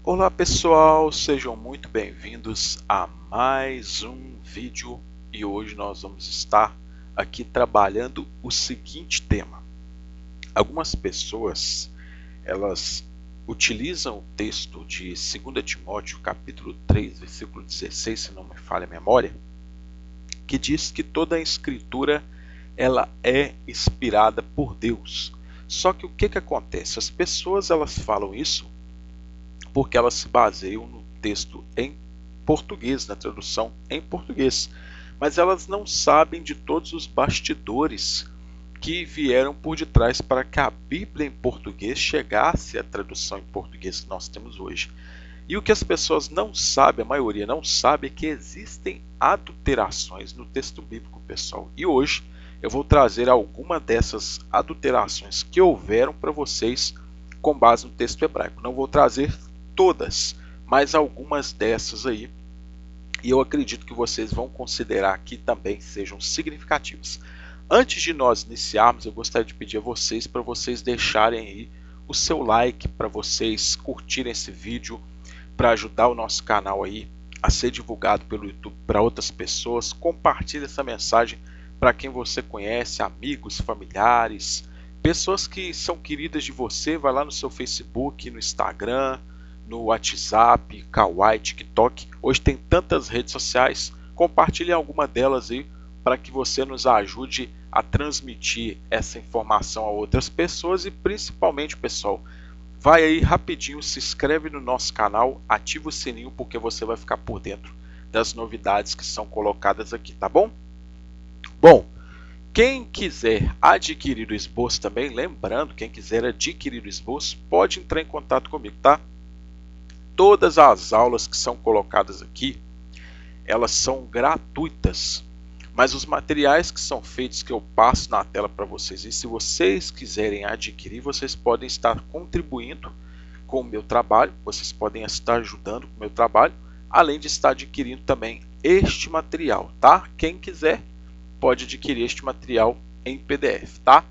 Olá pessoal, sejam muito bem-vindos a mais um vídeo e hoje nós vamos estar aqui trabalhando o seguinte tema. Algumas pessoas elas utilizam o texto de 2 Timóteo capítulo 3, versículo 16, se não me falha a memória, que diz que toda a escritura ela é inspirada por Deus. Só que o que acontece? As pessoas elas falam isso porque elas se baseiam no texto em português, na tradução em português. Mas elas não sabem de todos os bastidores que vieram por detrás para que a Bíblia em português chegasse à tradução em português que nós temos hoje. E o que as pessoas não sabem, a maioria não sabe, é que existem adulterações no texto bíblico, pessoal. E hoje eu vou trazer alguma dessas adulterações que houveram para vocês com base no texto hebraico. Não vou trazer todas, mas algumas dessas aí, e eu acredito que vocês vão considerar que também sejam significativas. Antes de nós iniciarmos, eu gostaria de pedir a vocês para vocês deixarem aí o seu like, para vocês curtirem esse vídeo, para ajudar o nosso canal aí a ser divulgado pelo YouTube para outras pessoas. Compartilhe essa mensagem para quem você conhece, amigos, familiares, pessoas que são queridas de você. Vai lá no seu Facebook, no Instagram, no WhatsApp, Kawaii, TikTok. Hoje tem tantas redes sociais. Compartilhe alguma delas aí para que você nos ajude a transmitir essa informação a outras pessoas e principalmente, pessoal, vai aí rapidinho, se inscreve no nosso canal, ativa o sininho porque você vai ficar por dentro das novidades que são colocadas aqui, tá bom? Bom, quem quiser adquirir o esboço também, lembrando, quem quiser adquirir o esboço pode entrar em contato comigo, tá? Todas as aulas que são colocadas aqui, elas são gratuitas, mas os materiais que são feitos, que eu passo na tela para vocês, e se vocês quiserem adquirir, vocês podem estar contribuindo com o meu trabalho, vocês podem estar ajudando com o meu trabalho, além de estar adquirindo também este material, tá? Quem quiser pode adquirir este material em PDF, tá?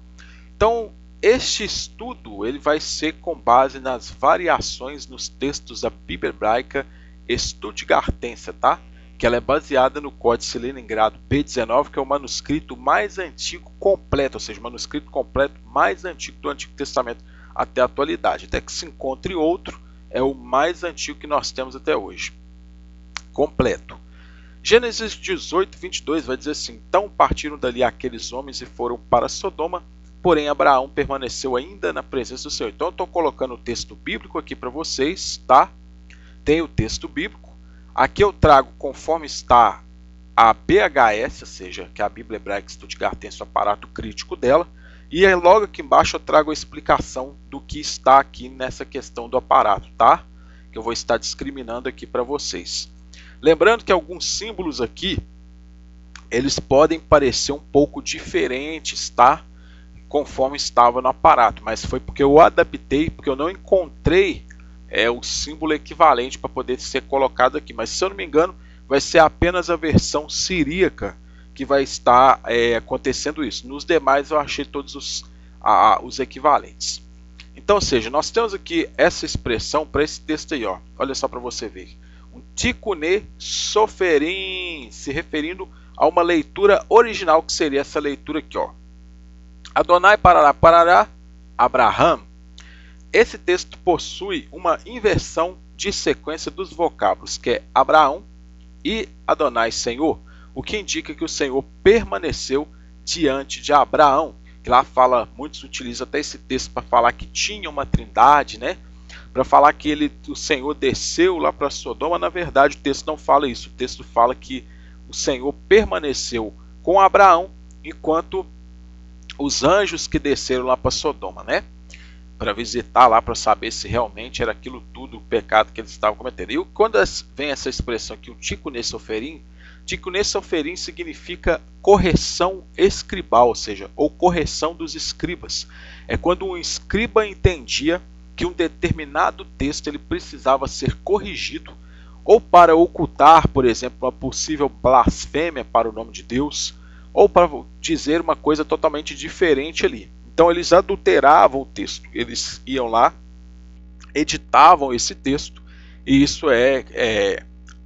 Então, este estudo ele vai ser com base nas variações nos textos da Bíblia Hebraica Stuttgartense, tá? Que ela é baseada no Códice Leningrado B19, que é o manuscrito mais antigo completo, ou seja, o manuscrito completo mais antigo do Antigo Testamento até a atualidade. Até que se encontre outro, é o mais antigo que nós temos até hoje, completo. Gênesis 18, 22 vai dizer assim: então partiram dali aqueles homens e foram para Sodoma, porém Abraão permaneceu ainda na presença do Senhor. Então eu estou colocando o texto bíblico aqui para vocês, tá? Tem o texto bíblico. Aqui eu trago conforme está a BHS, ou seja, que é a Bíblia Hebraica Stuttgartense, o aparato crítico dela. E aí logo aqui embaixo eu trago a explicação do que está aqui nessa questão do aparato, tá? Que eu vou estar discriminando aqui para vocês. Lembrando que alguns símbolos aqui, eles podem parecer um pouco diferentes, tá? Conforme estava no aparato, mas foi porque eu adaptei, porque eu não encontrei o símbolo equivalente para poder ser colocado aqui. Mas se eu não me engano, vai ser apenas a versão siríaca que vai estar acontecendo isso. Nos demais eu achei todos os equivalentes. Então, ou seja, nós temos aqui essa expressão para esse texto aí, ó. Olha só para você ver. Um tikkuné soferim, se referindo a uma leitura original, que seria essa leitura aqui, ó. Adonai parará, parará, Abraham. Esse texto possui uma inversão de sequência dos vocábulos, que é Abraão e Adonai, Senhor, o que indica que o Senhor permaneceu diante de Abraão, que lá fala, muitos utilizam até esse texto para falar que tinha uma trindade, né? Para falar que o Senhor desceu lá para Sodoma. Na verdade o texto não fala isso, o texto fala que o Senhor permaneceu com Abraão enquanto os anjos que desceram lá para Sodoma, né? Para visitar lá, para saber se realmente era aquilo tudo o pecado que eles estavam cometendo. E quando vem essa expressão aqui, o tikkuné soferim significa correção escribal, ou seja, ou correção dos escribas. É quando um escriba entendia que um determinado texto ele precisava ser corrigido, ou para ocultar, por exemplo, uma possível blasfêmia para o nome de Deus, ou para dizer uma coisa totalmente diferente ali. Então eles adulteravam o texto, eles iam lá, editavam esse texto e isso é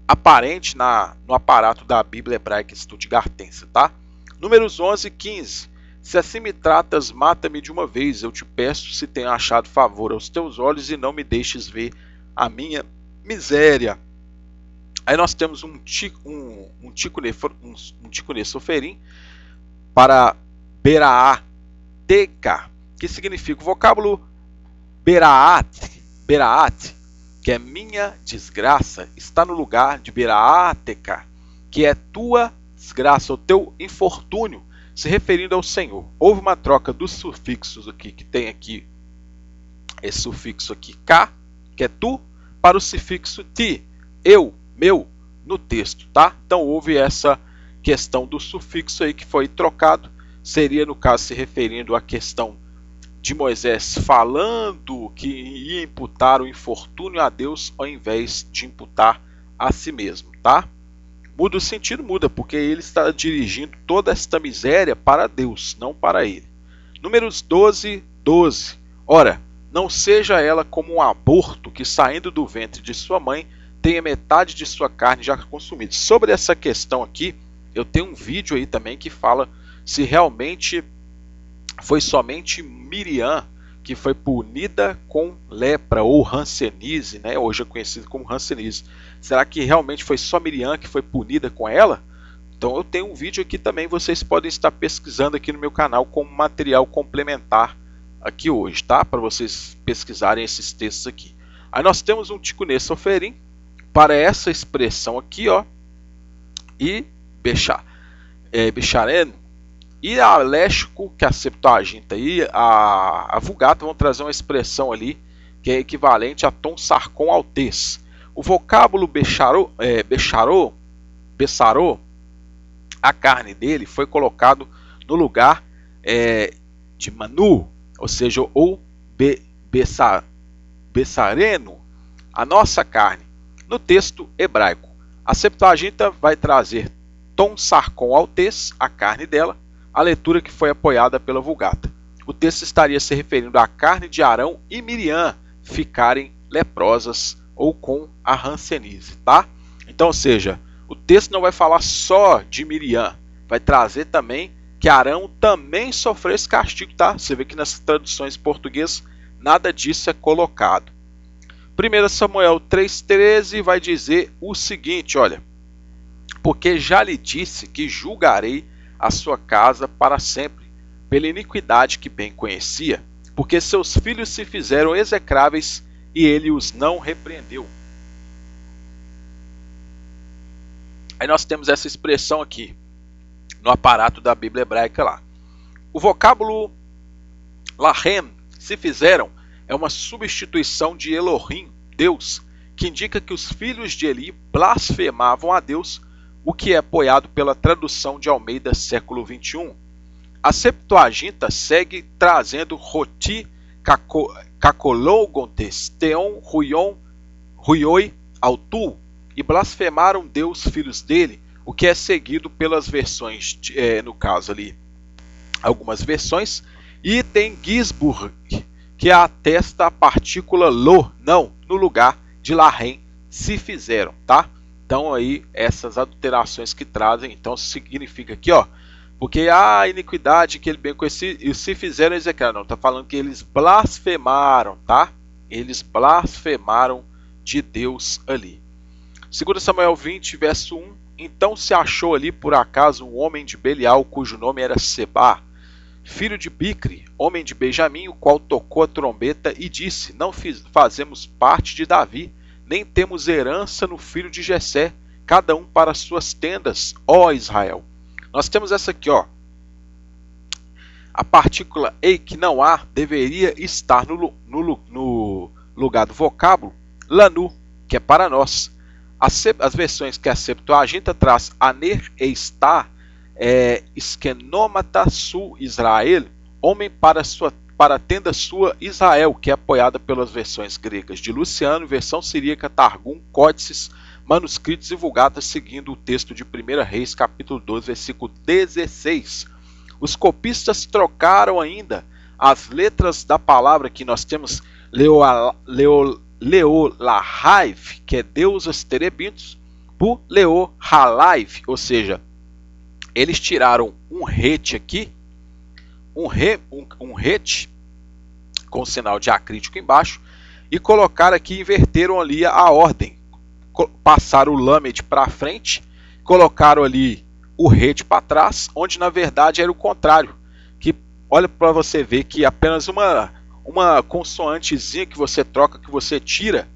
aparente no aparato da Bíblia Hebraica Stuttgartense, tá? Números 11 e 15. Se assim me tratas, mata-me de uma vez, eu te peço, se tenho achado favor aos teus olhos, e não me deixes ver a minha miséria. Aí nós temos um Ticuné Soferim para Beraá Teca, que significa o vocábulo Beraat, que é minha desgraça, está no lugar de Beraateca, que é tua desgraça, o teu infortúnio, se referindo ao Senhor. Houve uma troca dos sufixos aqui, que tem aqui esse sufixo aqui, K, que é tu, para o sufixo ti, eu, meu, no texto, tá? Então houve essa questão do sufixo aí que foi trocado, seria no caso se referindo à questão de Moisés falando que ia imputar o infortúnio a Deus ao invés de imputar a si mesmo, tá? Muda o sentido, muda, porque ele está dirigindo toda esta miséria para Deus, não para ele. Números 12, 12. Ora, não seja ela como um aborto que saindo do ventre de sua mãe tenha metade de sua carne já consumida. Sobre essa questão aqui, eu tenho um vídeo aí também que fala se realmente foi somente Miriam que foi punida com lepra ou hanseníase, né? Hoje é conhecido como hanseníase. Será que realmente foi só Miriam que foi punida com ela? Então eu tenho um vídeo aqui também, vocês podem estar pesquisando aqui no meu canal como material complementar aqui hoje, tá? Para vocês pesquisarem esses textos aqui. Aí nós temos um Ticuné Soferim para essa expressão aqui, ó, e Bechareno, e a Léxico, que é a Septuaginta e a Vulgata vão trazer uma expressão ali que é equivalente a tom sarcon altez. O vocábulo bessarô, a carne dele foi colocado no lugar de manu, ou seja, ou bessareno, a nossa carne. No texto hebraico, a Septuaginta vai trazer tom sarcon altez, a carne dela, a leitura que foi apoiada pela Vulgata. O texto estaria se referindo à carne de Arão e Miriam ficarem leprosas ou com a hanseníase, tá? Então, ou seja, o texto não vai falar só de Miriam, vai trazer também que Arão também sofreu esse castigo, tá? Você vê que nas traduções portuguesas nada disso é colocado. 1 Samuel 3,13 vai dizer o seguinte, olha: porque já lhe disse que julgarei a sua casa para sempre, pela iniquidade que bem conhecia, porque seus filhos se fizeram execráveis e ele os não repreendeu. Aí nós temos essa expressão aqui, no aparato da Bíblia Hebraica lá. O vocábulo lahem, se fizeram, é uma substituição de Elohim, Deus, que indica que os filhos de Eli blasfemavam a Deus, o que é apoiado pela tradução de Almeida século 21. A Septuaginta segue trazendo Roti Kakologontes Teon Ruioi Altu, e blasfemaram Deus, filhos dele, o que é seguido pelas versões, no caso ali, algumas versões, e tem Gisburg, que atesta a partícula lo, não, no lugar de lahem, se fizeram, tá? Então aí essas adulterações que trazem, então significa aqui, ó, porque a iniquidade que ele bem conhecia, e se fizeram execrar, não, tá falando que eles blasfemaram, tá? Eles blasfemaram de Deus ali. 2 Samuel 20, verso 1, então se achou ali por acaso um homem de Belial, cujo nome era Seba, filho de Bicri, homem de Benjamim, o qual tocou a trombeta e disse: não fazemos parte de Davi, nem temos herança no filho de Jessé, cada um para suas tendas, ó Israel. Nós temos essa aqui, ó. A partícula ei, que não há, deveria estar no lugar do vocábulo lanu, que é para nós. As versões que a Septuaginta traz aner e está, esquenômata su Israel, homem para a tenda sua Israel, que é apoiada pelas versões gregas de Luciano, versão siríaca Targum, Códices, manuscritos e vulgatas, seguindo o texto de 1 Reis, capítulo 12, versículo 16. Os copistas trocaram ainda as letras da palavra que nós temos Leolahaiv, que é deusas terebitos, por Leohalaiv, ou seja, eles tiraram um rete aqui, um rete com sinal diacrítico embaixo, e colocaram aqui, inverteram ali a ordem, passaram o lamed para frente, colocaram ali o rete para trás, onde na verdade era o contrário, que olha para você ver que apenas uma consoantezinha que você troca, que você tira,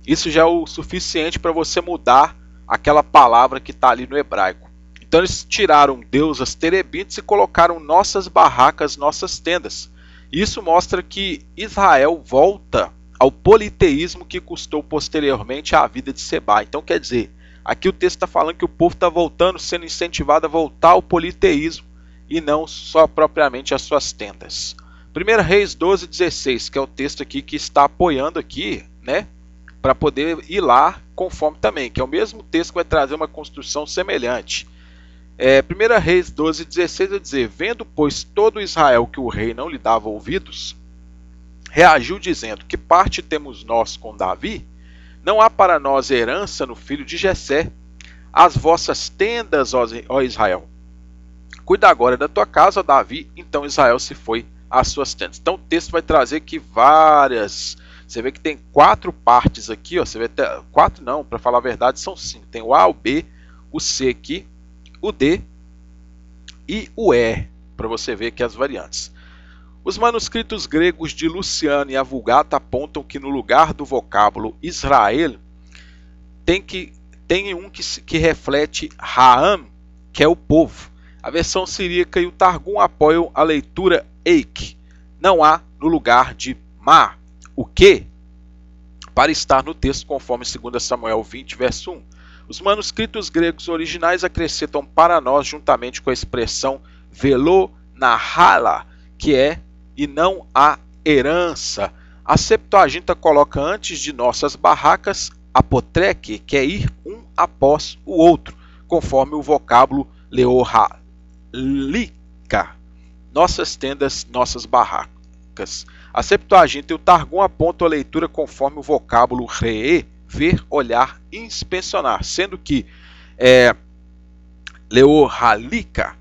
isso já é o suficiente para você mudar aquela palavra que está ali no hebraico. Então eles tiraram deusas terebites e colocaram nossas barracas, nossas tendas. Isso mostra que Israel volta ao politeísmo que custou posteriormente a vida de Seba. Então quer dizer, aqui o texto está falando que o povo está voltando, sendo incentivado a voltar ao politeísmo e não só propriamente às suas tendas. 1 Reis 12:16, que é o texto aqui que está apoiando aqui, né, para poder ir lá conforme também, que é o mesmo texto que vai trazer uma construção semelhante. 1 Reis 12:16 vai dizer: vendo, pois, todo Israel que o rei não lhe dava ouvidos, reagiu dizendo: que parte temos nós com Davi? Não há para nós herança no filho de Jessé. As vossas tendas, ó Israel. Cuida agora da tua casa, ó Davi. Então Israel se foi às suas tendas. Então o texto vai trazer aqui várias. Você vê que tem 4 partes aqui, ó. Você vê até 4 não, para falar a verdade são 5. Tem o A, o B, o C aqui, o D e o E, para você ver aqui as variantes. Os manuscritos gregos de Luciano e a Vulgata apontam que no lugar do vocábulo Israel tem um que reflete Raam, que é o povo. A versão siríaca e o Targum apoiam a leitura Eik. Não há no lugar de Ma, o que, para estar no texto conforme 2 Samuel 20, verso 1. Os manuscritos gregos originais acrescentam para nós, juntamente com a expressão velo nahala, que é e não a herança. A Septuaginta coloca antes de nossas barracas apotreque, que é ir um após o outro, conforme o vocábulo leohalika, nossas tendas, nossas barracas. A Septuaginta e o Targum apontam a leitura conforme o vocábulo ree, ver, olhar, inspecionar, sendo que leohalika,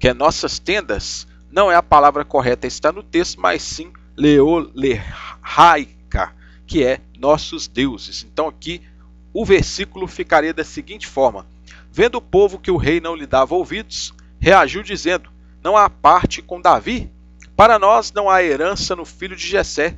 que é nossas tendas, não é a palavra correta, está no texto, mas sim leolehaika, que é nossos deuses. Então aqui o versículo ficaria da seguinte forma: vendo o povo que o rei não lhe dava ouvidos, reagiu dizendo: não há parte com Davi? Para nós não há herança no filho de Jessé.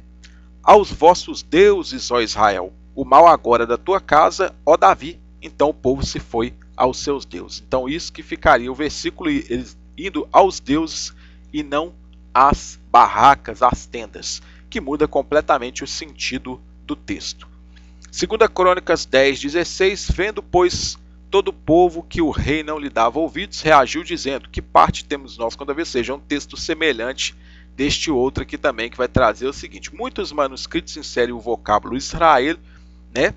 Aos vossos deuses, ó Israel, o mal agora da tua casa, ó Davi. Então o povo se foi aos seus deuses. Então isso que ficaria o versículo, eles indo aos deuses e não às barracas, às tendas, que muda completamente o sentido do texto. 2 Crônicas 10:16, vendo, pois, todo o povo que o rei não lhe dava ouvidos, reagiu dizendo: que parte temos nós com Davi? Ou seja, é um texto semelhante deste outro aqui também, que vai trazer o seguinte: muitos manuscritos inserem o vocábulo Israel, né,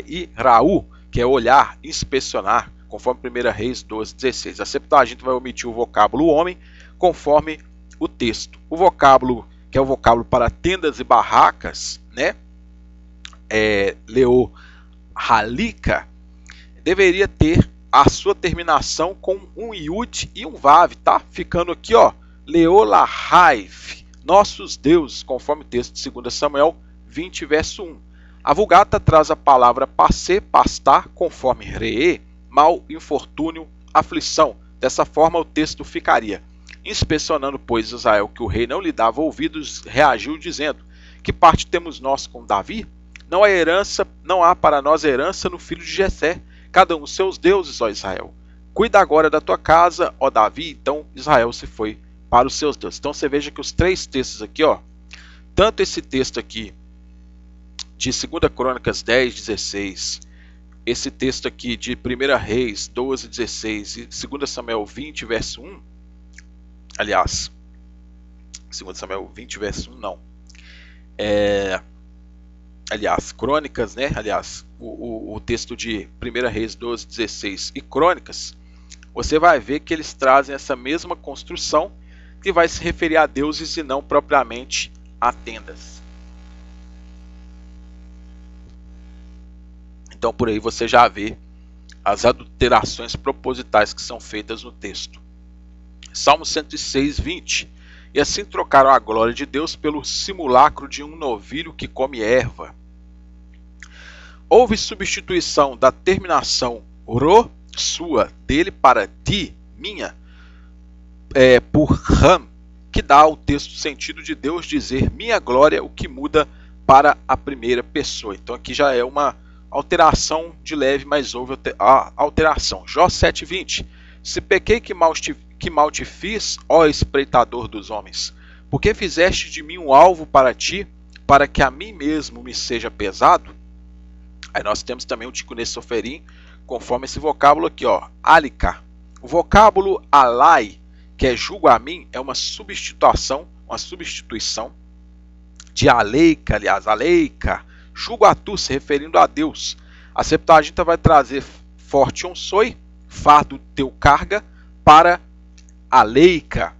e Raú, que é olhar, inspecionar, conforme 1 Reis 12:16. A Septuaginta vai omitir o vocábulo homem, conforme o texto. O vocábulo, que é o vocábulo para tendas e barracas, né, leohalika, deveria ter a sua terminação com um yud e um vav, tá? Ficando aqui, ó, leolahaiv, nossos deuses, conforme o texto de 2 Samuel 20, verso 1. A Vulgata traz a palavra passé, pastar, conforme ree, mal, infortúnio, aflição. Dessa forma o texto ficaria: inspecionando, pois, Israel que o rei não lhe dava ouvidos, reagiu dizendo: que parte temos nós com Davi? Não há herança, não há para nós herança no filho de Jessé, cada um seus deuses, ó Israel. Cuida agora da tua casa, ó Davi. Então Israel se foi para os seus deuses. Então você veja que os 3 textos aqui, ó, tanto esse texto aqui de 2 Crônicas 10:16, esse texto aqui de 1 Reis 12:16 e 2 Samuel 20, verso 1, aliás, 2 Samuel 20, verso 1 não, aliás, Crônicas, né, aliás, o texto de 1 Reis 12:16 e Crônicas, você vai ver que eles trazem essa mesma construção que vai se referir a deuses e não propriamente a tendas. Então por aí você já vê as adulterações propositais que são feitas no texto. Salmo 106, 20. E assim trocaram a glória de Deus pelo simulacro de um novilho que come erva. Houve substituição da terminação ro, sua, dele, para ti, minha, por ram, que dá ao texto sentido de Deus dizer minha glória, o que muda para a primeira pessoa. Então aqui já é uma alteração de leve, mas houve a alteração. Jó 7:20. Se pequei, que mal te fiz, ó espreitador dos homens, porque fizeste de mim um alvo para ti, para que a mim mesmo me seja pesado. Aí nós temos também o Ticunessoferim, conforme esse vocábulo aqui, ó, alica. O vocábulo alai, que é julgo a mim, é uma substituição de aleica, aliás, aleica, julgo a tu, se referindo a Deus. A Septuaginta vai trazer fortion soi, fardo teu carga, para aleica.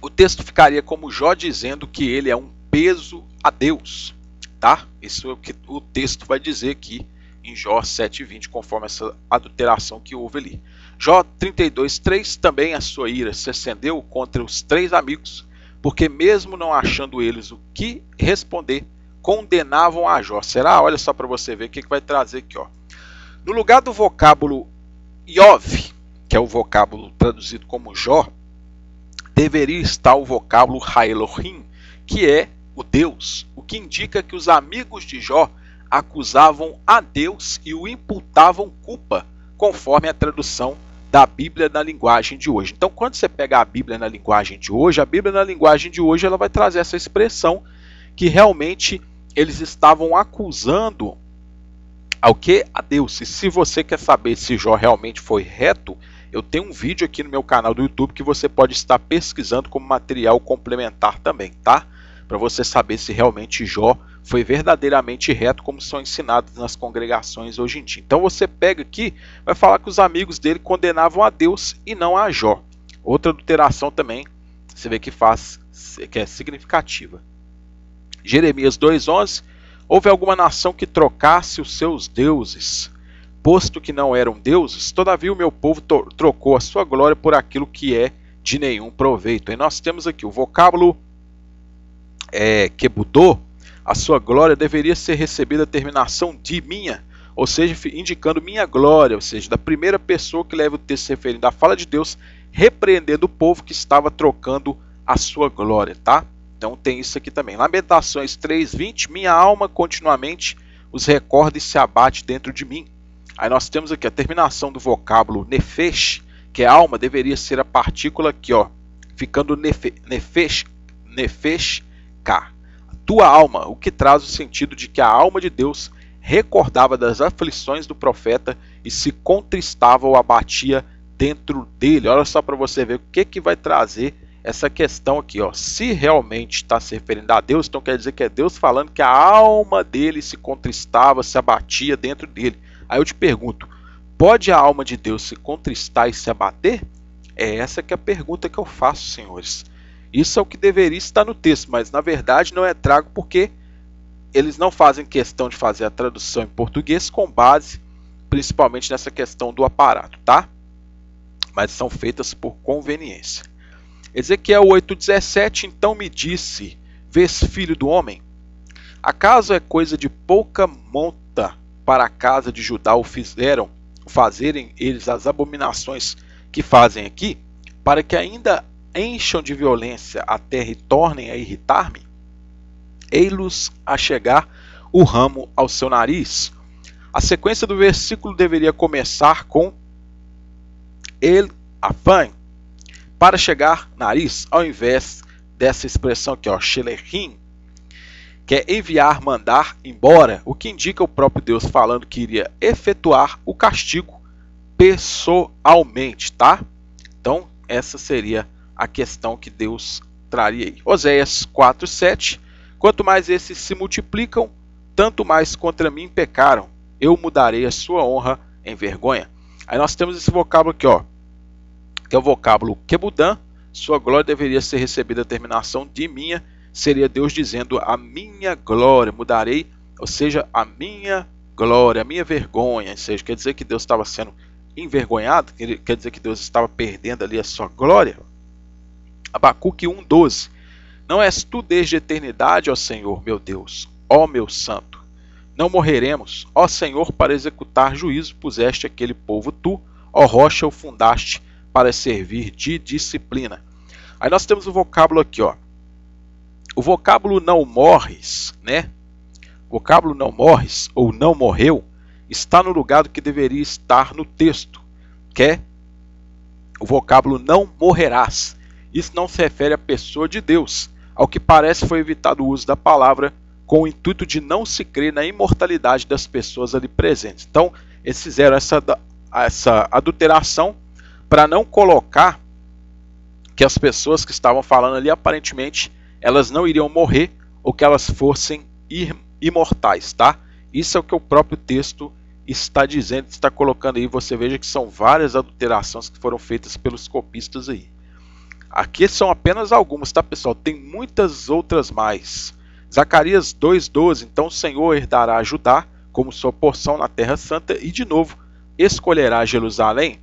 O texto ficaria como Jó dizendo que ele é um peso a Deus, tá? Isso é o que o texto vai dizer aqui em Jó 7:20, conforme essa adulteração que houve ali. Jó 32:3, também a sua ira se acendeu contra os 3 amigos, porque mesmo não achando eles o que responder, condenavam a Jó. Será? Olha só para você ver o que vai trazer aqui, ó. No lugar do vocábulo Iov, que é o vocábulo traduzido como Jó, deveria estar o vocábulo Ha-Elohim, que é o Deus, o que indica que os amigos de Jó acusavam a Deus e o imputavam culpa, conforme a tradução da Bíblia na linguagem de hoje. Então, quando você pega a Bíblia na linguagem de hoje, a Bíblia na linguagem de hoje ela vai trazer essa expressão que realmente eles estavam acusando ao que? A Deus. E se você quer saber se Jó realmente foi reto, eu tenho um vídeo aqui no meu canal do YouTube que você pode estar pesquisando como material complementar também, tá? Para você saber se realmente Jó foi verdadeiramente reto, como são ensinados nas congregações hoje em dia. Então você pega aqui, vai falar que os amigos dele condenavam a Deus e não a Jó. Outra adulteração também, você vê que é significativa. Jeremias 2:11. Houve alguma nação que trocasse os seus deuses, posto que não eram deuses, todavia o meu povo trocou a sua glória por aquilo que é de nenhum proveito. E nós temos aqui o vocábulo kebudô, a sua glória deveria ser recebida a terminação de minha, ou seja, indicando minha glória, ou seja, da primeira pessoa que leva o texto se referindo à fala de Deus, repreendendo o povo que estava trocando a sua glória, tá? Então tem isso aqui também. Lamentações 3:20, minha alma continuamente os recorda e se abate dentro de mim. Aí nós temos aqui a terminação do vocábulo nefesh, que é alma, deveria ser a partícula aqui, ó, ficando nefesh, ka. Tua alma, o que traz o sentido de que a alma de Deus recordava das aflições do profeta e se contristava ou abatia dentro dele. Olha só para você ver o que vai trazer essa questão aqui, ó. Se realmente está se referindo a Deus, então quer dizer que é Deus falando que a alma dele se contristava, se abatia dentro dele. Aí eu te pergunto, pode a alma de Deus se contristar e se abater? É essa que é a pergunta que eu faço, senhores. Isso é o que deveria estar no texto, mas na verdade não é trago porque eles não fazem questão de fazer a tradução em português com base principalmente nessa questão do aparato, tá? Mas são feitas por conveniência. Ezequiel 8:17, então me disse, vês, filho do homem, acaso é coisa de pouca monta para a casa de Judá fazerem eles as abominações que fazem aqui, para que ainda encham de violência a terra e tornem a irritar-me? Ei-los a chegar o ramo ao seu nariz. A sequência do versículo deveria começar com el afã, para chegar nariz, ao invés dessa expressão aqui, ó, shelechim, que é enviar, mandar embora, o que indica o próprio Deus falando que iria efetuar o castigo pessoalmente, tá? Então, essa seria a questão que Deus traria aí. Oséias 4:7, quanto mais esses se multiplicam, tanto mais contra mim pecaram, eu mudarei a sua honra em vergonha. Aí nós temos esse vocábulo aqui, ó, que é o vocábulo kebudã, sua glória deveria ser recebida a terminação de minha, seria Deus dizendo a minha glória, mudarei, ou seja, a minha glória, a minha vergonha. Ou seja, quer dizer que Deus estava sendo envergonhado, quer dizer que Deus estava perdendo ali a sua glória. Abacuque 1:12. Não és tu desde a eternidade, ó Senhor, meu Deus, ó meu santo. Não morreremos, ó Senhor, para executar juízo puseste aquele povo tu, ó rocha, o fundaste para servir de disciplina. Aí nós temos o vocábulo aqui, ó. O vocábulo não morres, né? O vocábulo não morres ou não morreu está no lugar do que deveria estar no texto, que é o vocábulo não morrerás. Isso não se refere à pessoa de Deus. Ao que parece, foi evitado o uso da palavra com o intuito de não se crer na imortalidade das pessoas ali presentes. Então, eles fizeram essa adulteração para não colocar que as pessoas que estavam falando ali, aparentemente, elas não iriam morrer ou que elas fossem imortais, tá? Isso é o que o próprio texto está dizendo, está colocando aí. Você veja que são várias adulterações que foram feitas pelos copistas aí. Aqui são apenas algumas, tá, pessoal? Tem muitas outras mais. Zacarias 2:12. Então o Senhor herdará Judá como sua porção na Terra Santa e de novo escolherá Jerusalém.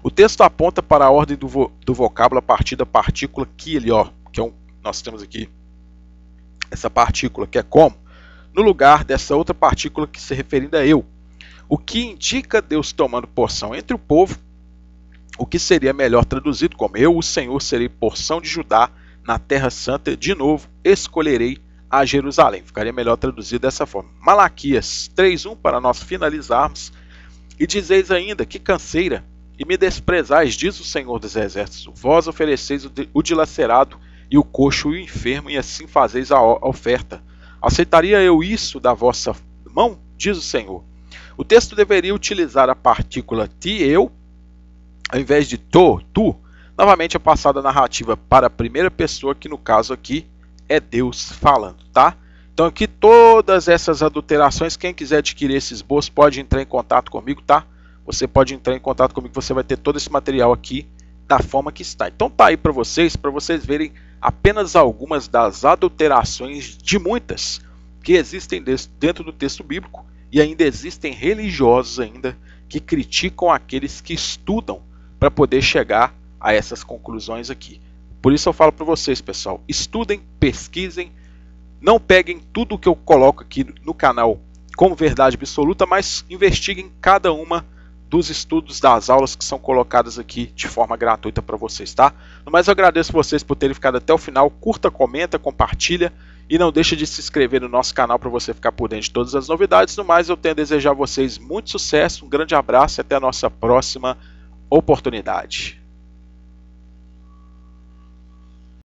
O texto aponta para a ordem do vocábulo a partir da partícula que ele, ó, que é nós temos aqui essa partícula que é como, no lugar dessa outra partícula que se referindo a eu. O que indica Deus tomando porção entre o povo, o que seria melhor traduzido como eu, o Senhor, serei porção de Judá na Terra Santa, de novo escolherei a Jerusalém. Ficaria melhor traduzido dessa forma. Malaquias 3:1 para nós finalizarmos. E dizeis ainda, que canseira, e me desprezais, diz o Senhor dos Exércitos. Vós ofereceis o dilacerado e o coxo e o enfermo, e assim fazeis a oferta. Aceitaria eu isso da vossa mão? Diz o Senhor. O texto deveria utilizar a partícula ti, eu, ao invés de tu. Novamente é passada a narrativa para a primeira pessoa, que no caso aqui é Deus falando, tá? Então aqui todas essas adulterações, quem quiser adquirir esse esboço pode entrar em contato comigo, tá? Você pode entrar em contato comigo, você vai ter todo esse material aqui da forma que está. Então tá aí para vocês verem apenas algumas das adulterações de muitas que existem dentro do texto bíblico, e ainda existem religiosos ainda que criticam aqueles que estudam para poder chegar a essas conclusões aqui. Por isso eu falo para vocês, pessoal, estudem, pesquisem, não peguem tudo que eu coloco aqui no canal como verdade absoluta, mas investiguem cada uma dos estudos das aulas que são colocadas aqui de forma gratuita para vocês, tá? No mais, eu agradeço vocês por terem ficado até o final. Curta, comenta, compartilha e não deixe de se inscrever no nosso canal para você ficar por dentro de todas as novidades. No mais, eu tenho a desejar a vocês muito sucesso, um grande abraço e até a nossa próxima oportunidade.